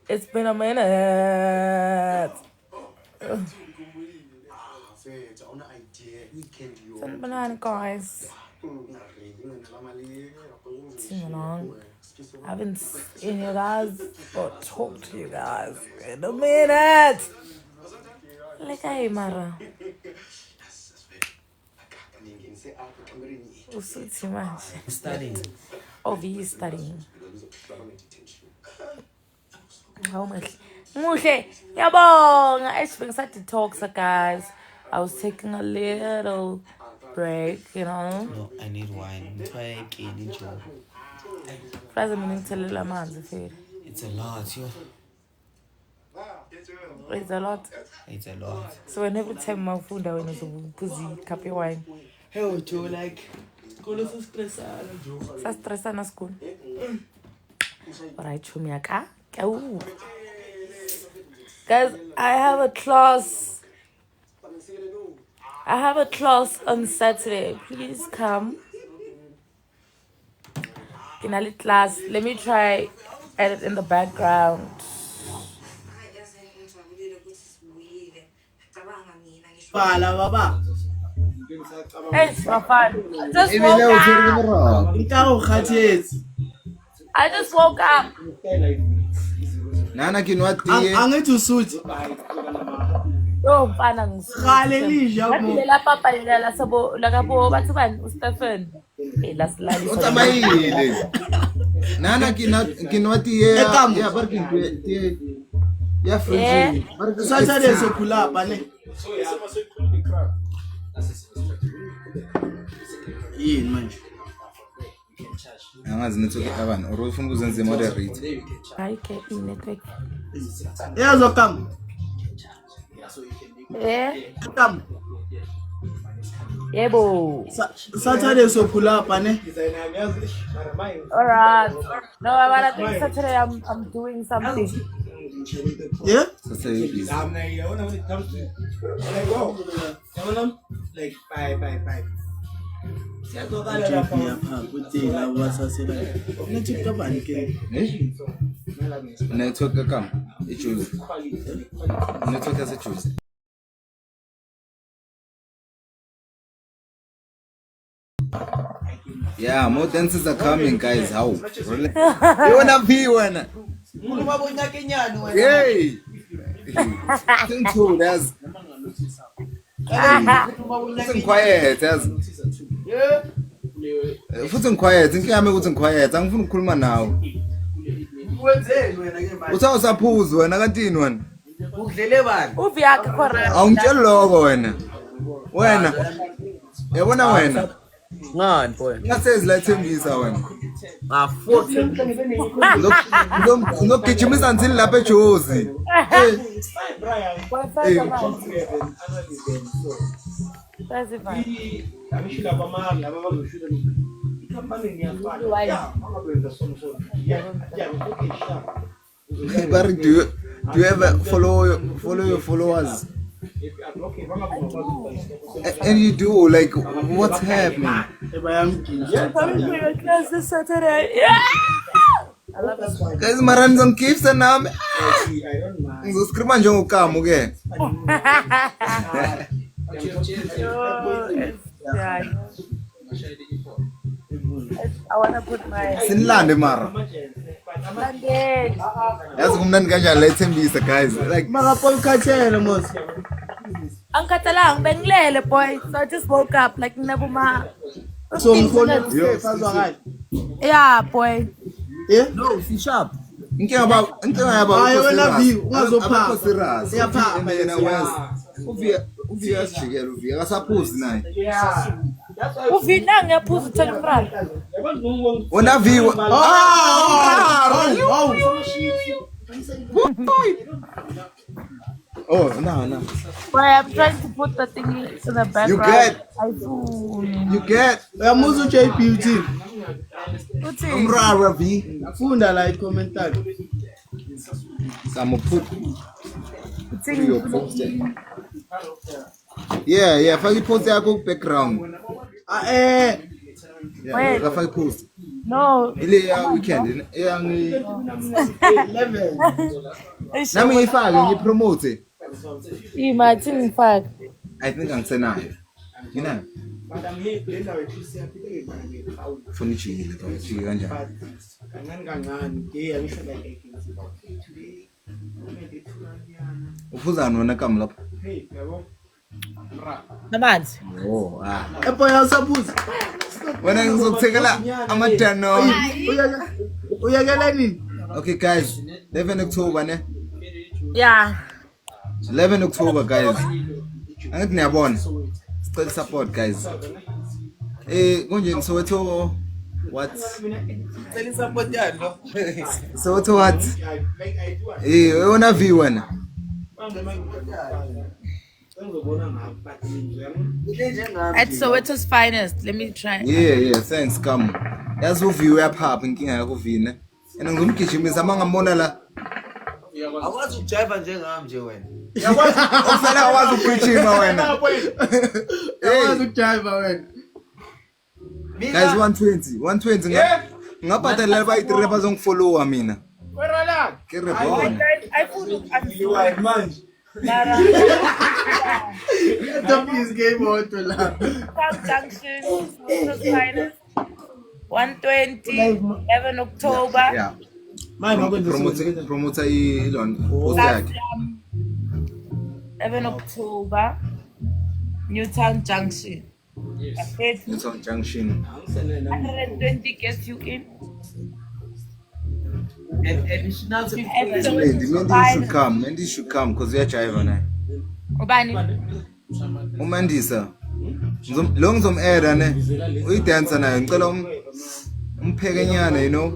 It's been a minute. Send banana, guys. Sing along. I haven't seen you guys or talked to you guys in a minute. Like, hey, Mara. Too much. Studying. Oh, he's studying. How much? Muhle, yabonga. I just started to talk, so guys. I was taking a little break, you know. No, I need wine. Break, I need job. It's It's a lot, yo. It's a lot. It's a lot. So every time my food I was busy cup of wine. Hey, Joe, like, go to stress. Sa stress na school. Alright, chumiaka. Guys, I have a class on Saturday. Please come. Kinali class. Let me try edit in the background. Hey, it's my fun. I just woke up. Nana kinwa Angithi usuthi. Yo, mfana Hallelujah. ngisilela papa lela sabo lakabo bathi bani uStephen. Lasilali. Utamayile. Nana kinwa tiye ya parking tiye. Ya fridge. Saturday so pull up ane. Yini manje? Angazi network abani or ufuna ukuzenza moderate. Hayi ke network. Yazokama. Come. Yebo. Saturday so pull up ane. Alright. No, I think Saturday I'm doing something. Yeah? Saturday is. Like bye. Network come. Choose. Network as a choose. Yeah, more dances are coming, guys. How? You wanna be one? Hey! That's quiet. Futhi quiet. Ngiyame ukuthi quiet. Angifuni ukukhuluma nawe. Usaphuza wena kantini wena? Udlele bani? Uvi yakhe correct. Awungitshela lokho wena. Wena. Yabona wena. Ngani boy? Ngasezi la Thembisa wena. Ngizogijimisa nzini lapha eJozi. But do you ever follow your followers? And you do, like, what's happening? This Saturday. Yeah. I love it. Guys, Maran on keeps and name. Ngizoscrima njengokama ke. I want to put my Sinlande mara. London. Yazi kumnandi kanjani la Thembisa guys. Like Makapol khathele mos. Angikathalang bengilele boy. So I just woke up like never ma. So ngifona fazwakala. Yeah, boy. Yeah? no, si sharp. Inkinga yaba. Hayi wena view ungazophaka. Serious. Siyaphaka yena wes. Uvia sijikela uvia akasaphuzi naye. Yeah. Uvina ngiyaphuza uThembrand. Wona view. Oh, no. Boy, I'm trying to put the thing in the background. You get. iPhone. You get. Uyamuza JPUT. Uthi Umrara V. Funda la icommentary. Samo put. Yeah, faka i-post yakho ku-background. Wait. Faka i-post. No. Ile ya weekend, eyangi 11. nami ngifake ngipromote. Imathi ngifake. I think angisenayo. Nginayo. Funa ijikile kanjani? Ufuzani wena kama lapho? Namanzi. Oh, Epo yasaphuza. Wena ngizokuthekela amadano. Uyakela nini? Okay guys, 11 October ne? Yeah. 11 October guys. Angithi niyabona. Sicela support guys. Konje Soweto what? Sicela support yalo. Soweto what? Wena vi wena. At Soweto's finest. Let me try. Yeah, thanks come. Yazi uviwe yaphapha inkinga yakho vine. And ngizomgijimisa mangambona la. Awazi ukujive njengami nje wena. Ufela awazi ukugijima wena. Awazi ukujive wena. Guys 120 ngabhadala bayi3 bazongifollowa mina. Wena la. Ke rebona. I put manje. The peace game auto la. Junction, Soweto's finest. 120, 11 October. Yeah. My Promoter ilon post yakhe. 11 October, Newtown Junction. Yes. Newtown Junction. 120 gets you in. Additional Mandy should come because uyajive naye. Ubani? Umandisa. Lo ngizom-add ne. Uyidancer naye ngicela umphekenyana you know.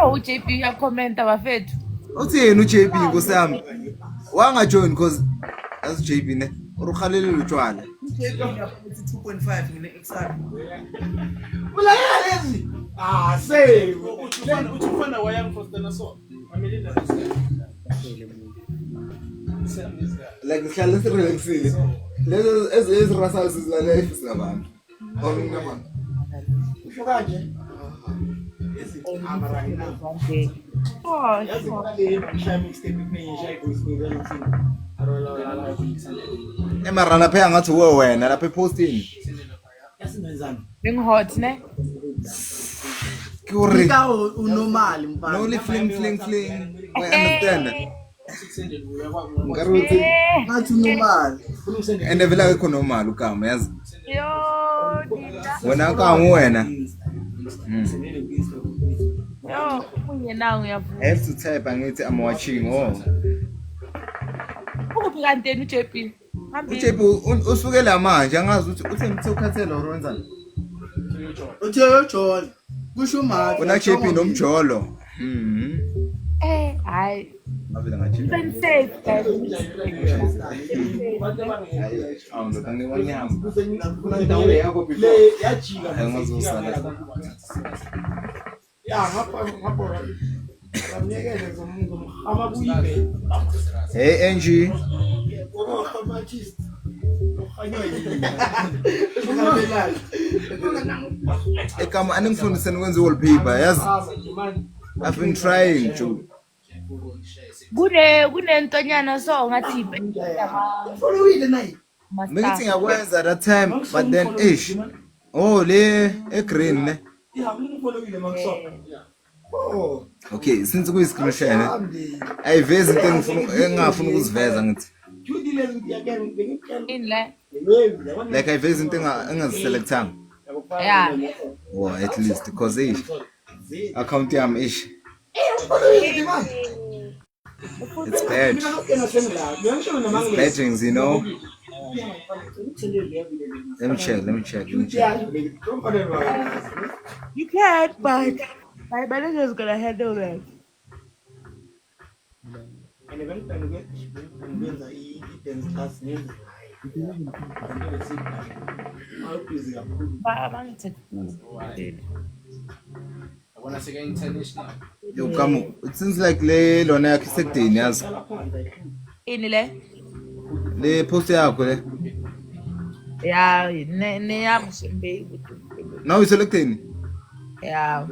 Oh, JP uyakhomenta bafethu. Uthi yena uJP nkosami. Wangajoin because as JP ne. Urukhalele utshwala. 2.5 ngine exact. Ulayalezi. Say. Uchifana wayang Foster so. Amelinda. Like ngihlala sirelaxile. Lezo ezirasa sizilale sizabantu. Awunginama. Ufuka nje. Oh, Emara lapha ngathi wena lapha eposting. being hot, ne? Kuri. Ika unormal mfana. No fling. I understand. Ngaruthi. Ngathi unormal. And vela ekho normal ukama yazi. Yo, Dida. Wena kama wena. Yo, ungenawo uyavuka. I have to type angithi I'm watching. Ukuphi kanti uJP? uJP usukela manje angazi ukuthi uthe ngithe ukhathela or wenzani. Uthe uJohn. Kusho manje. Wena JP nomjolo. Hayi. Mavela ngathi. Even safe, guys. Awundo kangiwanyama. Kuna ndawo yakho before. Yajika. Angazosala. Ya ngapha. Amnyekele ngomhamabuyibe. Hey Angie. Ekama aningifundise nikwenza wallpaper yazi. I've been trying to. Kunentonyana so ngathi Follow nayi. Ngithi ngiyakwenza that time but then ish. Oh le green ne. Oh. Okay, since kuyi screenshot ne. Ayivezi into engingafuna ukuziveza ngithi. in la. Like ayivezi into engaziselectanga. Yeah. Oh, at least because ish. Account yami ish. It's bad. It's bad things, you know. Let me check. You can't, but my manager is gonna handle that. I want to say international. Yo, Kamu, it seems like le lona yakhe sekudeni yazi. Ini le? Le post yakho le. Ya, ne yami shembe. Now you selecting? Ya.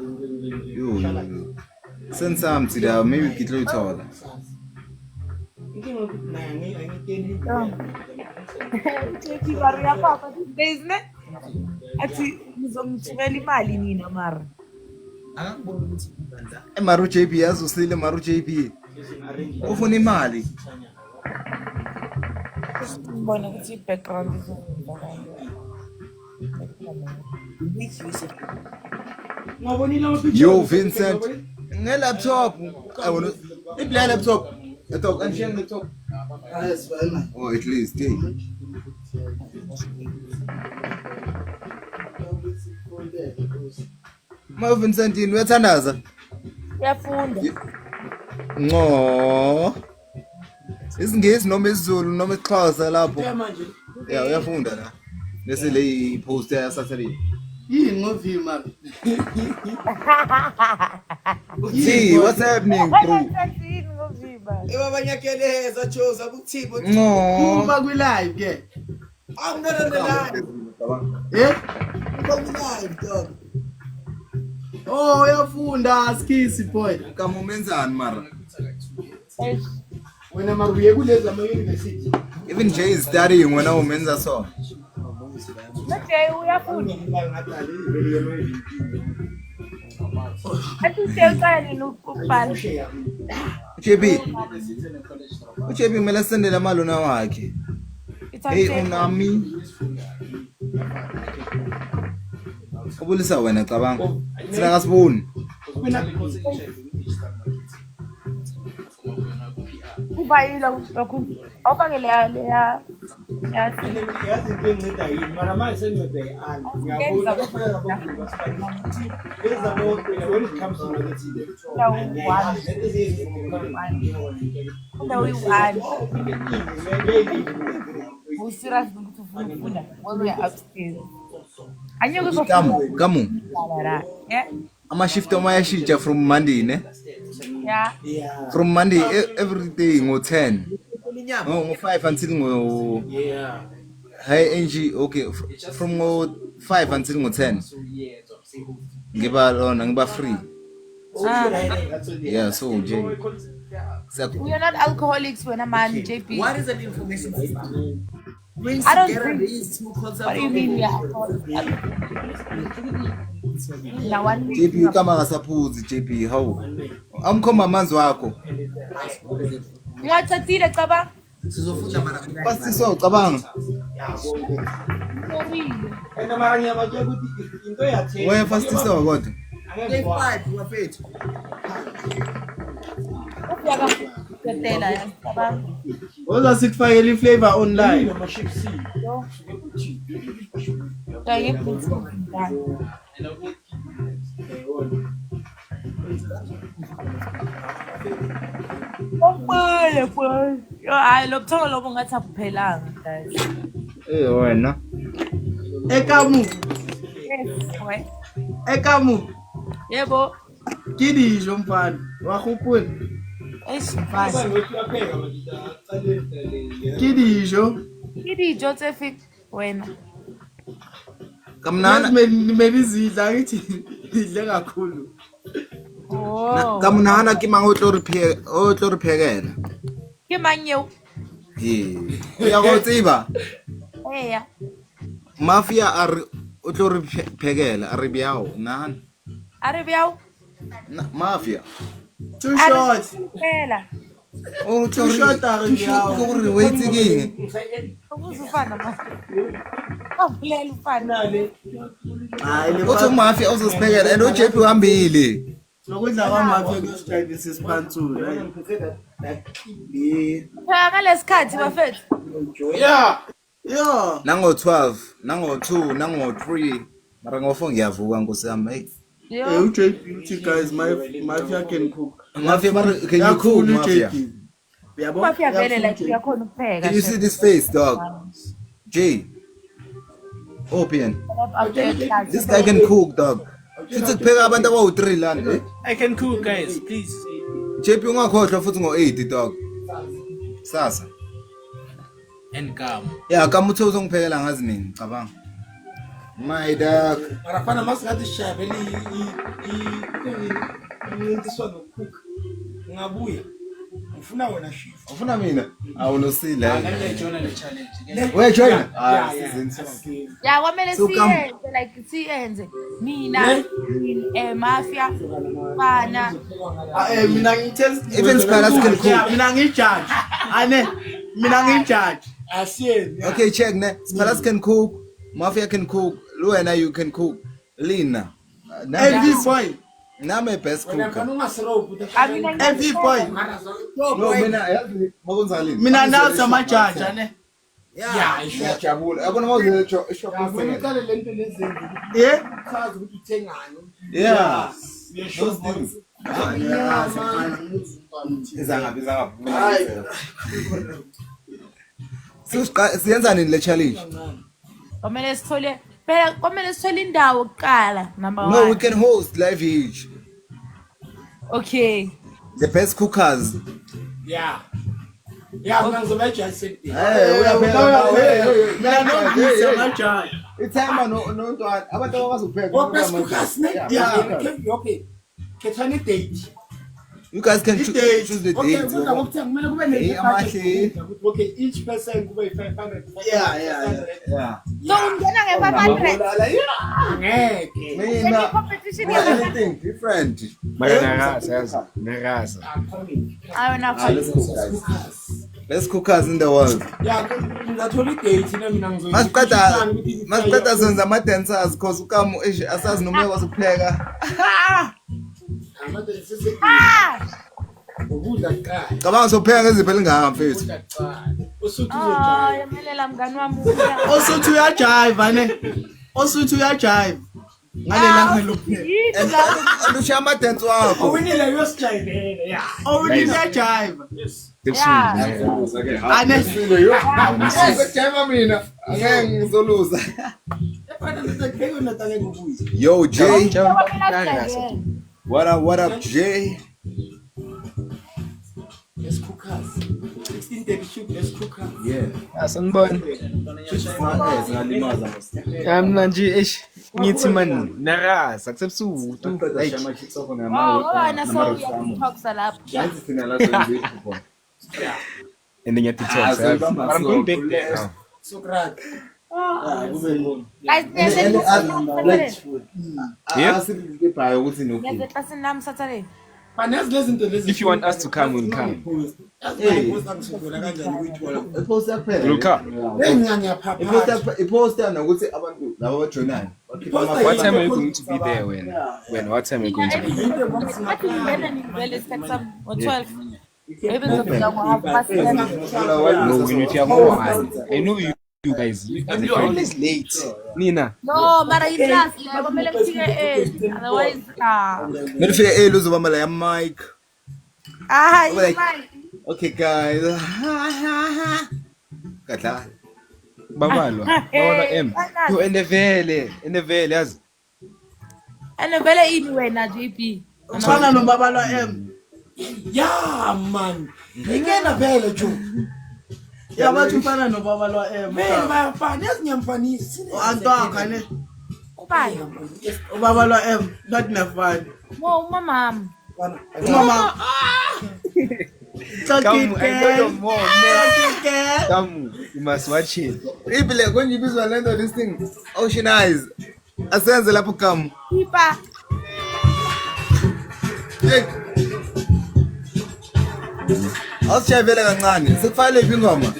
Yo. Send some to there, maybe get lo ithola. Uthi bariya papa days ne? Athi ngizomthumela imali nina mara. Akangiboni ukuthi ngibandla. Maru JP yazi usile Maru JP. Ufuna imali. Ngibona ukuthi background Yo Vincent. Nge laptop. I want to play laptop. Laptop and share laptop. Yes, fine. Oh, at least, hey. Ma Vincent yini uyathandaza? Uyafunda. No. Isingisi noma isiZulu noma isiXhosa lapho. Manje. Yeah, uyafunda la. Bese le post ya Saturday. Yini ngovi man. See, what's happening, bro? Yini ngoviba? Ebabanyakeleza Joza kuthipho. No. Uma kwi live ke. Angena live. Eh? Uba live dog. Oh, uyafunda skisi boy. Kamu menzani mara? Wena mabuye kulezi ama university. Even Jay is studying when I menza so. Manje uyafunda. Athi uqala nini ukubhala? JB. UJB kumele sendele amalona wakhe. Hey unami. Ubulisa wena cabanga. Sina ngasiboni. Kubayila lokho. Awubangele ya Yazi into enceda yini mara manje sengibe ani. Ngiyabona kufanele ngabonga ukuthi leza bonke when it comes to negative. Usira ukufunda ngoba upstairs. Kamu. Yeah. Ama shift amayashintsha from Monday ne? Yeah. From Monday every day ngo 10. Ngo 5 until ngo Hey NG okay from ngo 5 until ngo 10. Ngiba free. Yeah, so J. We are not alcoholics when a man JP. What is that information? I don't drink. What do you mean we are alcoholics? Now one JP kama ngasaphuzi JP how? Amkhoma amanzi wakho. Ngiyachathile cabanga. Sizofunda mana. Basiso cabanga. Ena mara ngiyabajela ukuthi into yathe. Wena fastisa kodwa. Day 5 wafethu. Uyaka kutela ya cabanga. Woza sikufakela iflavor online. Kaye pizza. Ombele pues. Yo ay lo tholo lo ngathi akuphelanga guys. Wena. Ekamu. Yes, we. Ekamu. Yebo. Kidijo mfana. Wakhupula. Esifana. Kidijo. Kidi Joseph wena. Kamnana. Maybe izidla ngithi idle kakhulu. Oh. Kamnana kimanga otloriphekela. Ke manyo. Uyakotsiba. Eya. Mafia are otloriphekela aribiao nana. Aribiao. Mafia. Too short. Phela. Oh, Too short aribiao. Kuri waiting. Ukuzufana manje. Awulela ufana. Hayi le Uthi mafia uzosiphekela and uJP uhambile. lokudla kwamafia kusidrive sisiphantsula. Phela ngalesikhathi bafethu. Yeah. Yo. Nango 12, nango 2, nango 3. Mara ngo4 ngiyavuka ngosami. Yo. UJP uthi guys mafia can cook. Mafia can you cook mafia? Mafia vele like uyakhona ukupheka. Can you see this face, dog? J. Opian. This guy can cook, dog. Futhi kupheka abantu abawu3 lana. I can cook, guys. Please. JP ungakhohlwa futhi ngo8 dog. Sasa. And come. Yeah, kamutho uzongiphekela ngazi nini, ngicabanga. My dog. Marafana masingathi shabeli this one cook. Ngabuya. Ufuna wena shift. Ufuna mina? Awunosila. Ngale join le challenge. Where join? Yeah, kwamele siyenze like siyenze. Mina mafia bana. Mina ngithenga Even Spalas can cook. mina ngijudge. Ane mina ngijudge. Asiye. Okay, check ne. Spalas can cook. Mafia can cook. Luena you can cook. Lina. Every boy. Name best Wena cooker. khona ungasirobhu. Every boy. No, mina makunzalini. Mina nazi amajudge ane. Yeah, Ngiyajabula. Yabona mawuze shop. Wena uqale lento lezimbi. Yeah. Uchaza ukuthi uthengani. Yeah. Those things. Siyenza nini le challenge? Kwamele sithole phela kwamele sithole indawo kuqala number 1. No, we can host live each. Okay. The best cookers. Yeah. Yeah, ngizobeja isethi. Mina nongisa amajudge. Ithemba nontwana abantu abakwazi ukupheka. Okay. Kethani date. You guys can choose the Okay, date. kodwa ngokuthi kumele kube ne Amahle. Okay, each person kube 500. Yeah. So ungena nge500. Ngeke. Mina Competition anything different. I wanna Best cookers in the world. Yeah, ngathola date mina Masiqeda senza ama dancers cause ukamu asazi noma ekwazi ukupheka. ukudla kuqala. Cabanga sopheka ngezipho elingaka mfethu. Usuthu Oh, yamelela mngani wami. Osuthi uyajive ane. Osuthi uyajive. Ngale langa lokuphela. Andusha ama dance wakho. Owinile uyosijayivela. Yeah. Already uyajive. Yeah. Ane. Ngizojama mina. Angeke ngizoluza. Efana ngizopheka natake ngokuyi. Yo Jay. Kwamele What up Jay? Let's cook us. 1632 let's cook us. Yeah. Sanibona. Ngalimaza mos. Mina nje ngithi man naraza akusebusuku. ngoba so uyakuthoxa lapho. And then you have to talk. But I'm going back there now. Sokrat. Guys, Asibhaya ukuthi no. there's a person named Saturday. Banez lezinto lezi. If you want us to come, we'll come. Ipost yaphela. We'll come. Ipost nokuthi abantu laba bajoinayo. What time are you going to be there when? What time are you going to be there? Athi ngibena nivele isikhathi sami ngo12. Maybe ngizofika ngo11:30. No, we need to have more. I know you guys. You're always late. Nina. No, mara yiclass leyo kumele kufike early. Otherwise, Mele fike uzoba la mic. Like, Okay guys. Kadla. Babalwa. Babalwa M. Yo enevele yazi. vele ini wena JP. Ufana nobabalwa M. Yeah man. Ngena vele jo. Yabathi ufana nobabalwa M. Vele bayafana yazinyamfanisi. Antwaka ne. Ubani? Ubabalwa M not nefani. Mo mama. Mama. Come, I know your mom, man. Come, you must watch it. Ibile when you bizwa lendo this thing. Ocean eyes. Asenze lapho come. Ipa. Awushavela kancane. Sikufanele iphi ingoma?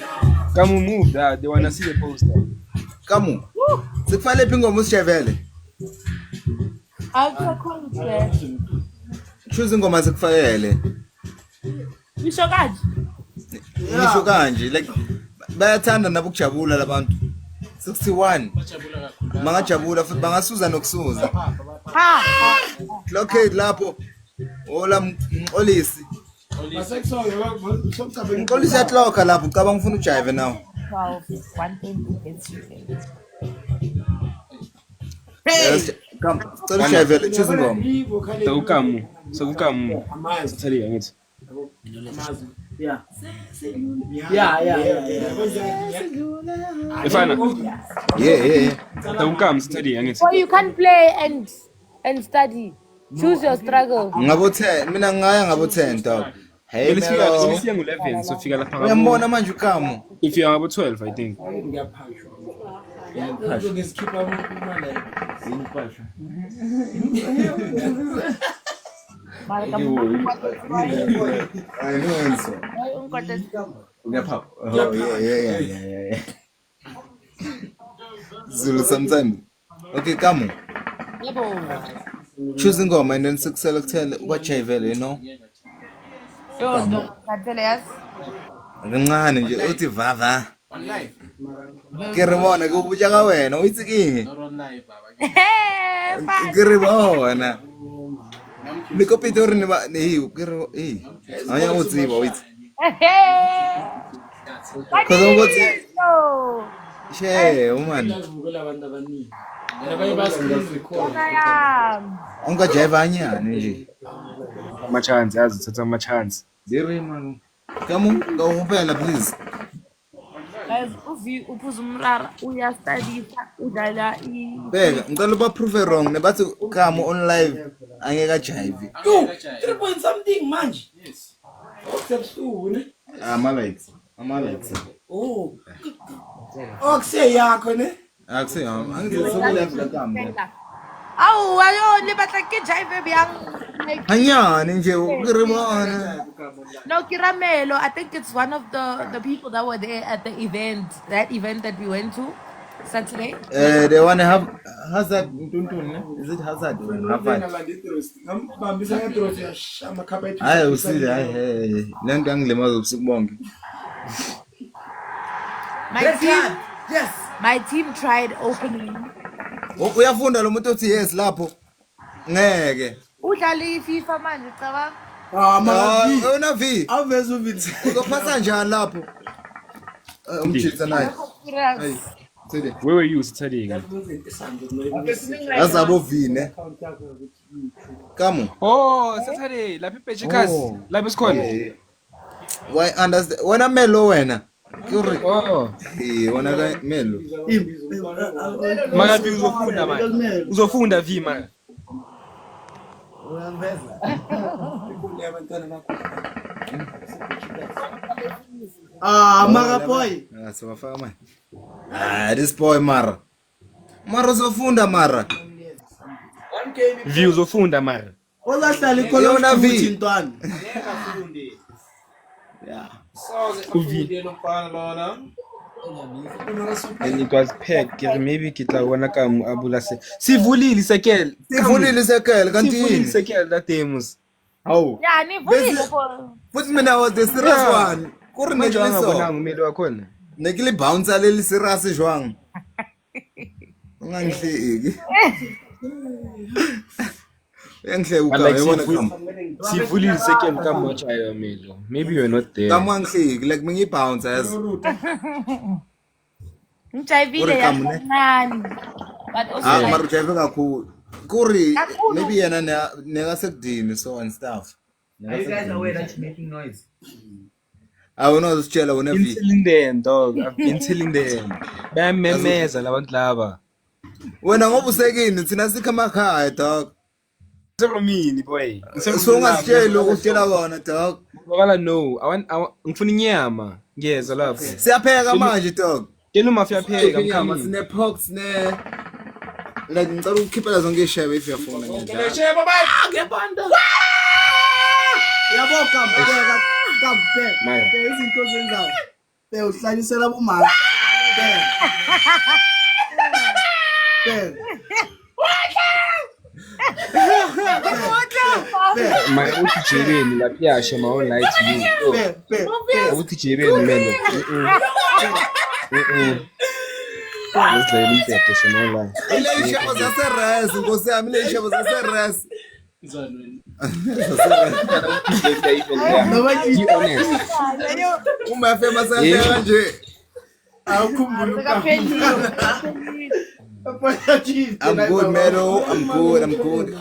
Come move that. They wanna see the poster. Kamu. Sikufanele iphi ingoma ushavele. I'll call it. Choose ingoma sikufakele. Bisho kaje? Ngisho kanje like bayathanda nabo ukujabula labantu. 61. Mangajabula futhi bangasuza nokusuza. Blockade lapho. Ola Mxolisi. Mxolisi yatloka lapho ucabanga ufuna ujive now. 12, 120 against you. Come. Cela ujayive choose ingoma. Sokukamu. Sithadi angithi. Yeah. Ifana. Yeah. Sokukamu sithadi angithi. So you can't play and study. Choose your struggle. Ngabo 10, mina ngaya ngabo 10 dog. Hey Belifika Melo. ngo11 so fika lapha. Uyambona manje ukamu. If you are ngabo 12 I think. I know so. Ngiyapha. Oh yeah. Zulu sometimes. Okay, kamu. Choose ingoma and then select what jayivele, you know. Sure, no. Tell us. Kancane nje uthi vava. Ke re bona ke buja ka wena o itse keng? Ke re bona. Le kopete hore ne ba nei ke re aya o tsiba o itse. Khoza ngothi she woman. Onka jaiva nyane nje. Ama-chance yazi uthatha ama-chance. Dire man. Kamu ngawuphela please. Guys, uphuza umrara uyastudy udlala Beka ngicela ba prove wrong ne bathi kamu on live angeka jive. Yo, 3 point something manje. Yes. Okusebusuni. Ama likes. Oh. Okuse yakho ne? Akuse angizisubule after kamu. Awu ayo le batla ke jive byang like Hanyane nje ukere bona. no Kiramelo. I think it's one of the people that were there at the event, that event that we went to Saturday. They want to have hazard ntuntun. Is it hazard or Harvard? Ngambisa ngadrosi yashama khapha Hayi usile hayi lento angilemaza ubusuku bonke. My team tried opening. Uyafunda lo muntu othi yes lapho. Ngeke. Udlala iFIFA manje cabanga. mama Una V. aveza uvithi Uzophatha njani lapho? Umchitsa naye. Hey. Tsede. Where were you studying? Azabo V ne. Kamu. Oh, Saturday. Lapha iPetchikas. Oh. Lapha isikhona. Why understand? Wena Melo wena. Kuri. Oh. Wona ka Melo. Makabi uzofunda manje. Uzofunda V manje. mara boy Sibafaka manje. This boy Mara uzofunda Mara. V uzofunda mara. ozahlala ikolo Yona V. uthi intwana And it was packed. Maybe kitla wona kamu abula se. Sivulile isekele. Sivulile isekele kanti Sivulile yini? isekele that demos. Hawu. Yeah, nivulile for. Futhi mina was the serious one. Kuri Manje nekliso. wangabona ngumeli wakhona. Nekli bouncer leli serious jwang. Ungangihleki. Enhle uka yabona kamu. Sivulile isekele kamu wachayo melo. Maybe you're not there. Kamu angihleki like mingi bouncer yazi. Ngijayivile Uri yancane. But also Ah like, mara ujayive kakhulu. Kuri Kakhulu. maybe yena nekasekudini so and stuff. Are you guys aware that you're making noise? Awunozitshela wena Been V. telling them, dog. I've been telling them. Bayamemeza labantu laba. Wena ngoba usekini thina sikha emakhaya dog. Sekomini boy. So ungasitshela ukutshela kona dog. Ngibala no. Ngifuna inyama. Ngiyeza lapho. Siyapheka manje dog. Tell uma uyapheka Inyama mkhami. sine pork sine like ngicela ukukhiphela zonke ishebe if uyafuna nje. yabo kampeka Maya. izinto zenzayo uhlalisela bomama My uthi jebeni lapha yasho my own light to you. Uthi jebeni melo. Let's let him take some online. Ile ishebo zaseres Nkosi yami ile ishebo zaseres. Be honest. Uma famous kanje. awukhumbula sekaphelile. I'm good, Melo. I'm good.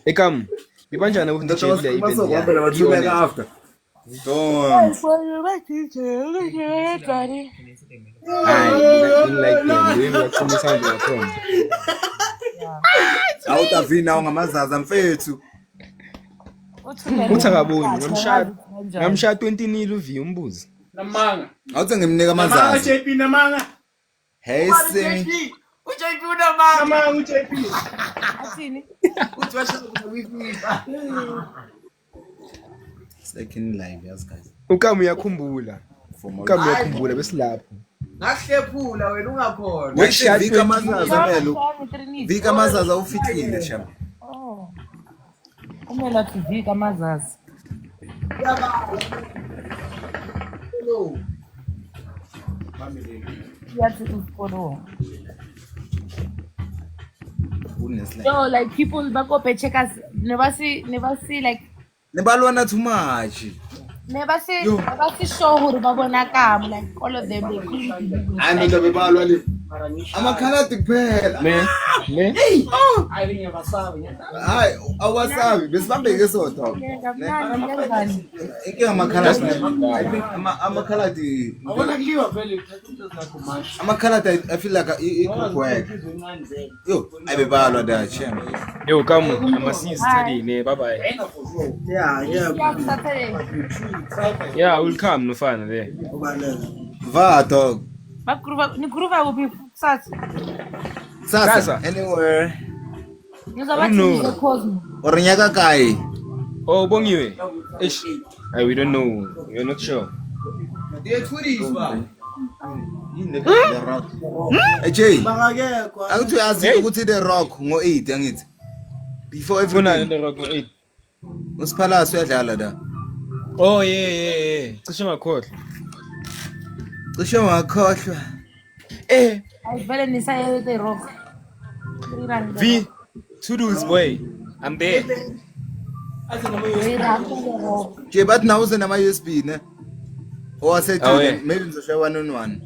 Ekam, ibanjani ukuthi JP event after. Don't. Like them, we were coming sound like home. Awutavina ngamazaza mfethu. Uthakaboni ngamshaya 20 nil uvi umbuzi. Namanga. Awuthi ngimnika Namanga amazaza. JP namanga. Hey sing. uJP unamanga. Namanga uJP. Athini? Uthi washo wifi. Second live yes guys. Ukamu uyakhumbula. Ukamu uyakhumbula besilapho. Ngahlephula wena ungakhona. Wesha vika amazaza Melo. Vika amazaza ufihlile shama. Oh. Kumele athi vika amazazi. Hello. Yathi usikolo. Goodness like. So like people bako checkers never see like Nebalwana too much. never see show hore ba bona kam like all of them they clean. Ando bebalwa le. Amakhala kuphela. Ne? Hayi ngiyabasabi. Hayi awasabi besibambeke sodwa. Inkinga amakhala Awona kuliwa vele uthatha zakho manje. amakhala I feel like ikhuphuka. Yo ayibebalwa da chema. Yo Kamu, I'm a study ne. Bye bye. Yeah. Yeah, I will come no fun there. Va dog. Nikuruva upi sasa. Sasa anywhere. Ngizobathi Cosmo. Orinyaka kai. Oh, bongiwe. Ish. We don't know. We're not sure. The rock. Hey Bangakekho. akuthi yazi ukuthi the rock ngo8 angithi. Before Funa everything. the rock 8. Usiphalasi uyadlala da. Oh yeah. Cishe ngakhohlwa. Cishe ngakhohlwa. Ayivele nisaye the rock. V, to do his boy. I'm there. Je bathi nawo senama USB ne. Owasethi yeah. maybe ngizoshaya 1-on-1.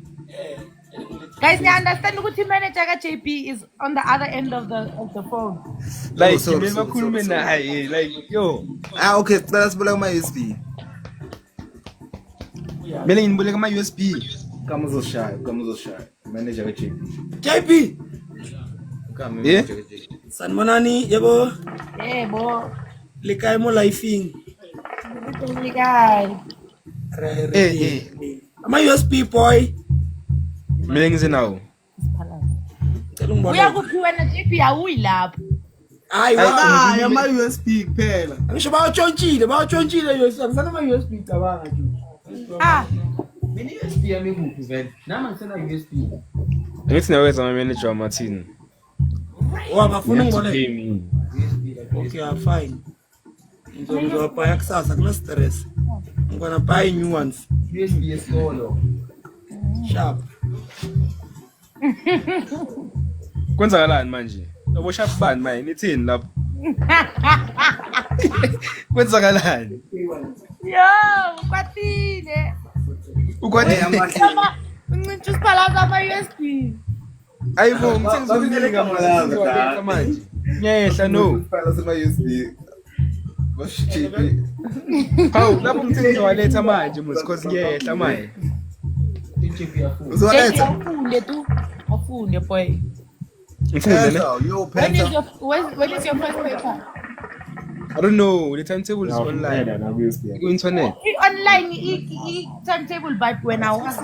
Guys, you understand ukuthi manager ka JP is on the other end of the phone. Like, sorry, you sorry, never cool me now. Like, yo. Okay, cela sibula kuma USB. Mele ngibuleka ama USB. Kama uzoshaya. Manager ka JP. JP. Kama Yeah? manager ka JP. Sanibonani yebo. Bo. Likai mo lifing. Guys. Ama USB boy. Mele ngize nawo. Cela ngibona. Uyakuphiwa na JP awuyi lapho. Hayi wabaya ama USB kuphela. Ngisho bawatshontshile USB. Akusana ama USB cabanga nje. Mina USB yami kuphi vele? Nami ngisena USB. Ngithi nawe ama manager waMartin. Wabafuna ngibone. Pay me. Okay, fine. Ngizobaya kusasa kuna stress. I'm gonna buy new ones. USB yesikolo. Sharp. Kwenzakalani manje? Lobo sharp bani manje nithini lapho? Kwenzakalani? Yo, ukwatile. Ukwani Mama, uncintshe isiphalaza ama USB. ayibo ngithengizokunika manje. Ngiyehla no. Fala sama USB. Bosh JP. Hawu lapho ngithengizowaletha manje muzi cause ngiyehla manje. Uzoletha. Afunde boy. Ngifunde ne? Yo When is Penta. your first paper? I don't know, the timetable is online. Go internet. Online timetable but when I was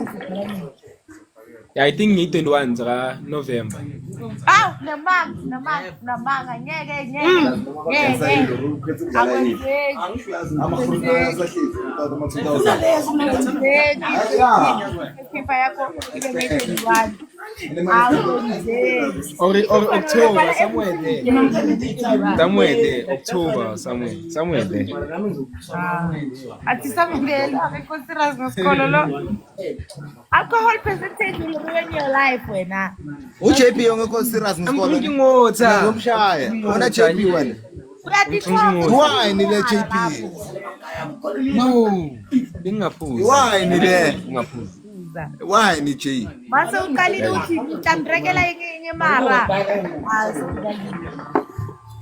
Yeah, I think ni 21 November. namanga ngeke Or October, somewhere there. October, somewhere there. ati samngela consider ngosikolo lo alcohol percentage will ruin your life wena uJP ongekho serious ngesikolo. Ngingotha. Ngomshaya. Wona JP wena. Why ni le JP? No. Ngingaphuza. Why ni le? Ngingaphuza. Iza. Why ni J? Mase uqalile uthi ngitandrekela enye mara.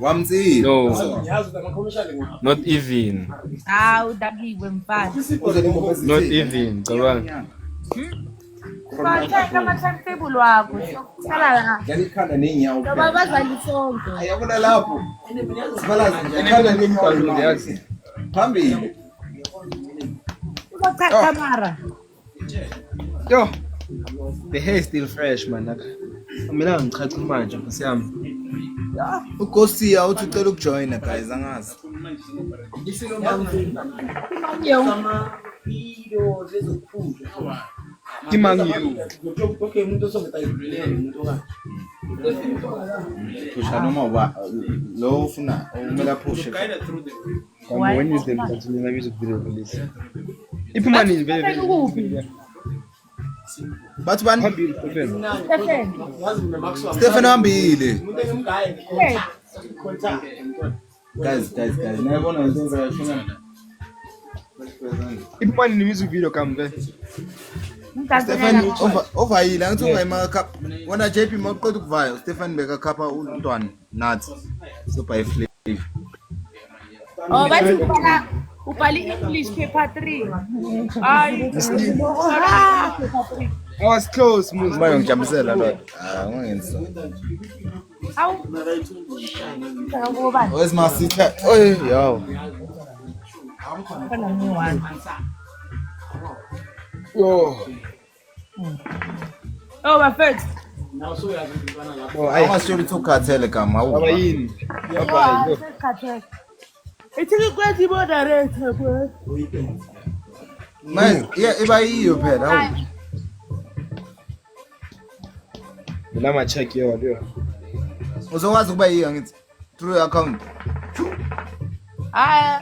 Wamzi. No, yazi ukuthi ama-commercial ngapha. not even. Udakiwe mfana. Not even. Cabanga. Ubathenga ama-timetable wakho. Sala la. Ngalikhanda nenyawo. Ngoba bazali sonke. Ayabona lapho. Sibalazi ngikhanda nenyawo Yazi. phambili. Ubachacha mara. Yo. The hair is still fresh, man. Mina ngichacha manje Nkosi Ukosi uthi ucela ukujoina guys angazi. Ama-video zezokuphuzwa. Timangiyo. Okay, umuntu osongeta yibulele umuntu okanye. Pusha noma lo ufuna umela pushe. When is the continuing music video release? Iphuma nini vele? Bathi bani? Phambili Stephen. Yazi mina Maxwell. Stephen hambile. Umuntu engimgaye contact. Guys. Nayibona ngenza yashona. Iphuma nini music video kambe? Stephen ovayile angithi ungayima cup. Wona JP mawuqeda ukuvaya Stephen beka khapha untwana nathi. So by Flavor. Oh, bathi ubhala English paper 3. Hayi. I was close, Muzi. Manje ngijambisela lo. Ungenza. Awu. Ngobani? Where's my seat? Oy, yo. Kana ngiwani. Yo. Oh, my first. Now so yazi ukuthi bana lapho. Oh, I was sure to cartel kama Aba uba. yini? Aba yo. Ithi kwethi bo director bro. Man, yeah, iba yiyo phela. Mina ma check yo. Uzokwazi ukuba yiyo ngithi through your account. Hayi.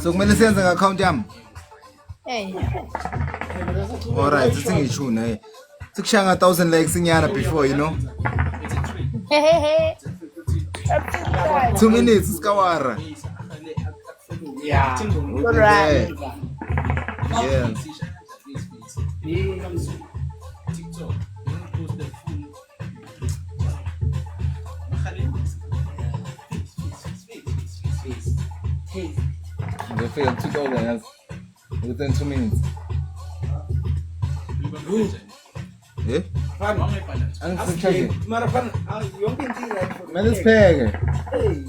So kumele senze nge-account yami. Hey. Alright, singishuna hey. Sikushaya 1000 likes inyana before, you know. Hehehe. 2 minutes isikawara. Yeah. Alright. Yeah. Ngifika 2000 within 2 minutes. Eh? Angisichaze. Mara fana yonke inkinga yakho. Manje sipheke. Hey.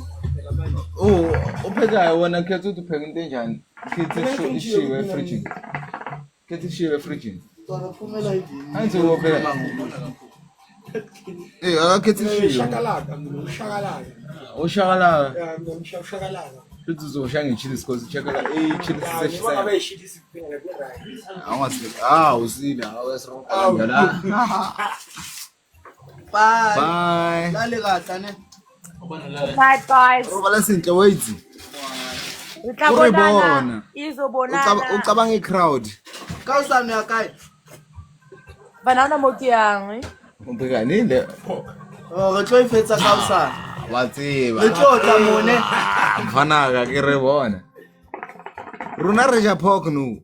Oh, uphekayo wona khetha ukuthi upheka into enjani? Khetha ishiwe efridge. Khetha ishiwe efridge. Uzophumela yini? Angithi upheka. Akakhethi ishiwe. Shakalaka, ushakalaka. Ushakalaka. Yeah, ngomshakalaka. Futhi uzosha nge-chili because chekala chili Ngoba sesishaya. bayishiti siphela right. Awasile. Usila. Awesirong la. Bye. Dale kahle ne. Bye guys. Ubala sinhle wait. Utabonana. Izobonana. Ucabanga i-crowd. Ka usana ya kae? Banana moti yang. Upheka nini? Oh, re tlo ifetsa ka usana. Watsiba. Re tlo tla mone. Mfana ka ke re bona. Rona re ja pork no.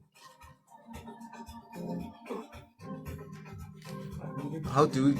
How do we